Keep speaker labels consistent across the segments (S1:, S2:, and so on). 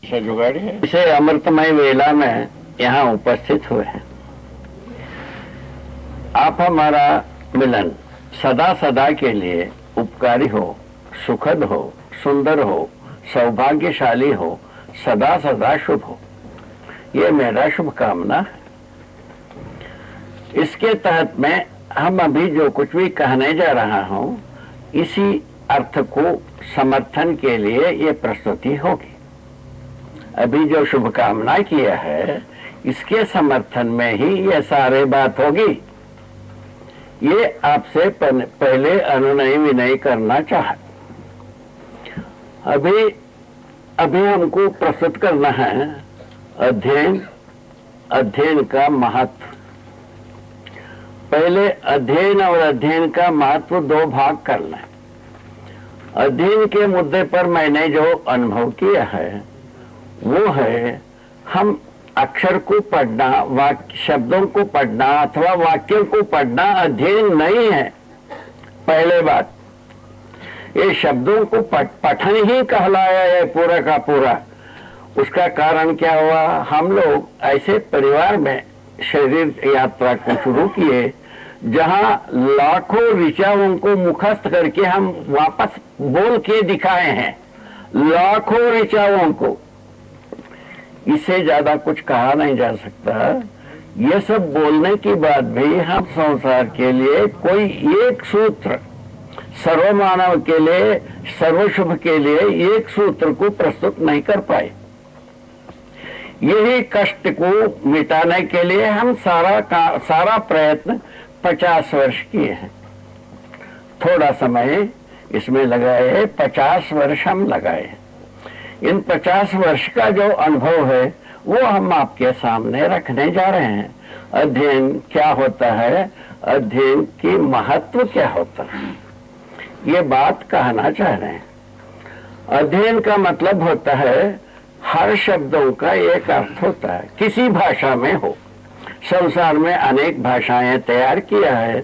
S1: जुगाड़ी है इसे अमृतमय वेला में यहाँ उपस्थित हुए हैं। आप हमारा मिलन सदा सदा के लिए उपकारी हो, सुखद हो, सुंदर हो, सौभाग्यशाली हो, सदा सदा शुभ हो, ये मेरा शुभकामना है। इसके तहत में हम अभी जो कुछ भी कहने जा रहा हूं, इसी अर्थ को समर्थन के लिए ये प्रस्तुति होगी। अभी जो शुभकामना किया है, इसके समर्थन में ही ये सारे बात होगी। ये आपसे पहले अनुनय विनय करना चाहता। अभी हमको प्रस्तुत करना है अध्ययन का महत्व। पहले अध्ययन और अध्ययन का महत्व दो भाग करना है। अध्ययन के मुद्दे पर मैंने जो अनुभव किया है वो है, हम अक्षर को पढ़ना, शब्दों को पढ़ना अथवा वाक्यों को पढ़ना अध्ययन नहीं है। पहले बात, ये शब्दों को पठन ही कहलाया है पूरा का पूरा। उसका कारण क्या हुआ, हम लोग ऐसे परिवार में शरीर यात्रा को शुरू किए जहां लाखों ऋचाओं को मुखस्त करके हम वापस बोल के दिखाए हैं, लाखों ऋचाओं को। इससे ज्यादा कुछ कहा नहीं जा सकता। ये सब बोलने के बाद भी हम संसार के लिए कोई एक सूत्र, सर्वमानव के लिए, सर्वशुभ के लिए एक सूत्र को प्रस्तुत नहीं कर पाए। यही कष्ट को मिटाने के लिए हम सारा प्रयत्न 50 वर्ष किए हैं। थोड़ा समय इसमें लगाए, 50 वर्ष हम लगाए। इन 50 वर्ष का जो अनुभव है वो हम आपके सामने रखने जा रहे हैं। अध्ययन क्या होता है, अध्ययन की महत्व क्या होता है, ये बात कहना चाह रहे हैं। अध्ययन का मतलब होता है, हर शब्दों का एक अर्थ होता है, किसी भाषा में हो। संसार में अनेक भाषाएं तैयार किया है।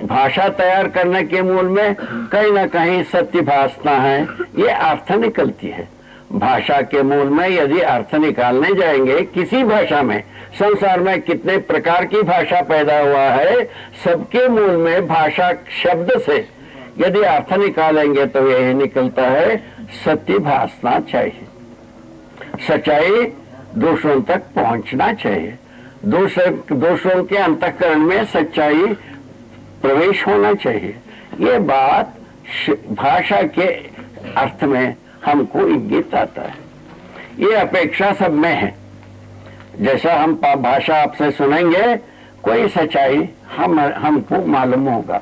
S1: भाषा तैयार करने के मूल में कहीं ना कहीं सत्य भाषना है, ये अर्थ निकलती है। भाषा के मूल में यदि अर्थ निकालने जाएंगे किसी भाषा में, संसार में कितने प्रकार की भाषा पैदा हुआ है, सबके मूल में भाषा शब्द से यदि अर्थ निकालेंगे तो यही निकलता है, सत्य भाषना चाहिए, सच्चाई दूसरों तक पहुंचना चाहिए, दूसरों के अंतःकरण में सच्चाई प्रवेश होना चाहिए। ये बात भाषा के अर्थ में हमको इंगित आता है। ये अपेक्षा सब में है। जैसा हम भाषा आपसे सुनेंगे, कोई सच्चाई हमको मालूम होगा,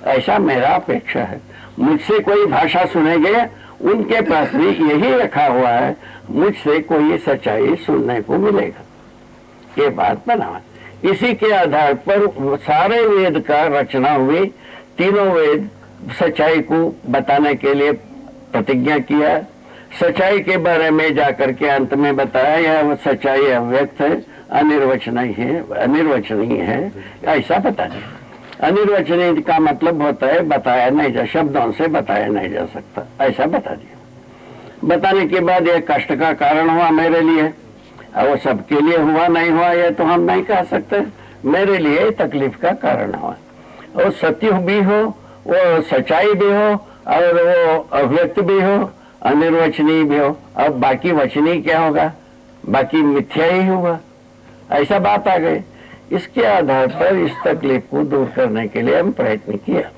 S1: ऐसा मेरा अपेक्षा है। मुझसे कोई भाषा सुनेंगे, उनके पास भी यही रखा हुआ है, मुझसे कोई सच्चाई सुनने को मिलेगा। ये बात बना। इसी के आधार पर सारे वेद का रचना हुई। तीनों वेद सच्चाई को बताने के लिए प्रतिज्ञा किया। सच्चाई के बारे में जाकर के अंत में बताया, यह सच्चाई अव्यक्त है, अनिर्वचनीय है, ऐसा बता दिया। अनिर्वचनीय का मतलब होता है बताया नहीं जा, शब्दों से बताया नहीं जा सकता, ऐसा बता दिया। बताने के बाद यह कष्ट का कारण हुआ मेरे लिए, और वो सबके लिए हुआ नहीं हुआ ये तो हम नहीं कह सकते। मेरे लिए तकलीफ का कारण हुआ। वो सत्य भी हो, वो सच्चाई भी हो, और वो अव्यक्त भी हो, अनिर्वचनीय भी हो। अब बाकी वचनीय क्या होगा, बाकी मिथ्या ही होगा, ऐसा बात आ गई। इसके आधार पर इस तकलीफ को दूर करने के लिए हम प्रयत्न किया।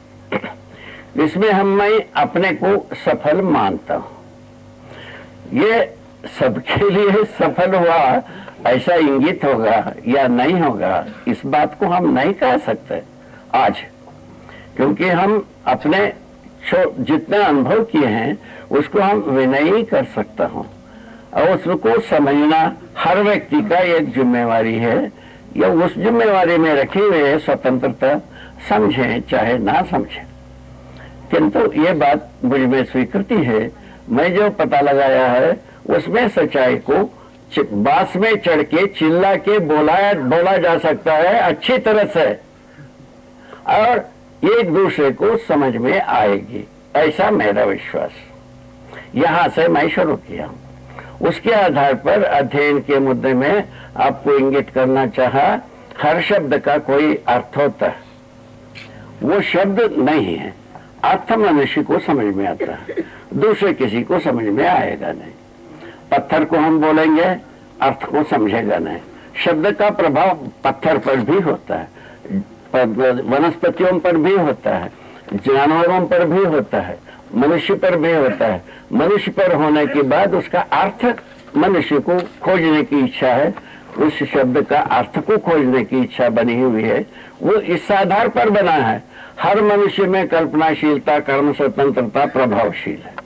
S1: इसमें मैं अपने को सफल मानता हूं। ये सबके लिए सफल हुआ ऐसा इंगित होगा या नहीं होगा, इस बात को हम नहीं कह सकते आज, क्योंकि हम अपने जितने अनुभव किए हैं उसको हम विनय कर सकता हूं, और उसको समझना हर व्यक्ति का एक जिम्मेवारी है। या उस जिम्मेवारी में रखे हुए स्वतंत्रता समझें चाहे ना समझें, किंतु ये बात मुझ में स्वीकृति है। मैं जो पता लगाया है उसमें सच्चाई को बांस में चढ़ के चिल्ला के बोला जा सकता है अच्छी तरह से, और एक दूसरे को समझ में आएगी, ऐसा मेरा विश्वास। यहां से मैं शुरू किया उसके आधार पर अध्ययन के मुद्दे में आपको इंगित करना चाहा, हर शब्द का कोई अर्थ होता है, वो शब्द नहीं है, अर्थ मनुष्य को समझ में आता है, दूसरे किसी को समझ में आएगा नहीं। पत्थर को हम बोलेंगे, अर्थ को समझेगा नहीं। शब्द का प्रभाव पत्थर पर भी होता है, वनस्पतियों पर भी होता है, जानवरों पर भी होता है, मनुष्य पर भी होता है। मनुष्य पर होने के बाद उसका अर्थ मनुष्य को खोजने की इच्छा है, उस शब्द का अर्थ को खोजने की इच्छा बनी हुई है, वो इस आधार पर बना है। हर मनुष्य में कल्पनाशीलता, कर्म स्वतंत्रता प्रभावशील है।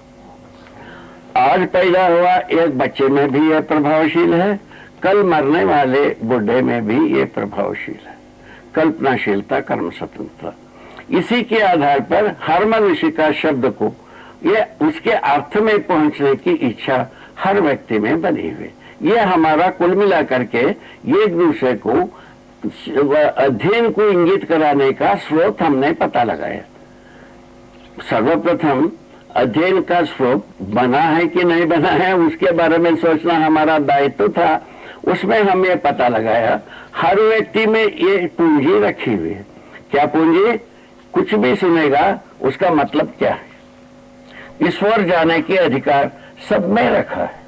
S1: आज पैदा हुआ एक बच्चे में भी यह प्रभावशील है, कल मरने वाले बुढ़े में भी ये प्रभावशील है, कल्पनाशीलता, कर्म स्वतंत्रता। इसी के आधार पर हर मनुष्य का शब्द को, ये उसके अर्थ में पहुंचने की इच्छा हर व्यक्ति में बनी हुई। ये हमारा कुल मिलाकर के एक दूसरे को अध्ययन को इंगित कराने का स्रोत हमने पता लगाया। सर्वप्रथम अध्ययन का स्रोत बना है कि नहीं बना है उसके बारे में सोचना हमारा दायित्व था। उसमें हम ये पता लगाया हर व्यक्ति में ये पूंजी रखी हुई है। क्या पूंजी? कुछ भी सुनेगा उसका मतलब क्या है, ईश्वर जाने के अधिकार सब में रखा है।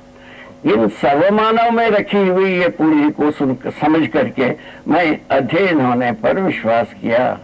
S1: इन सर्वमानव में रखी हुई ये पूंजी को समझ करके मैं अध्ययन होने पर विश्वास किया।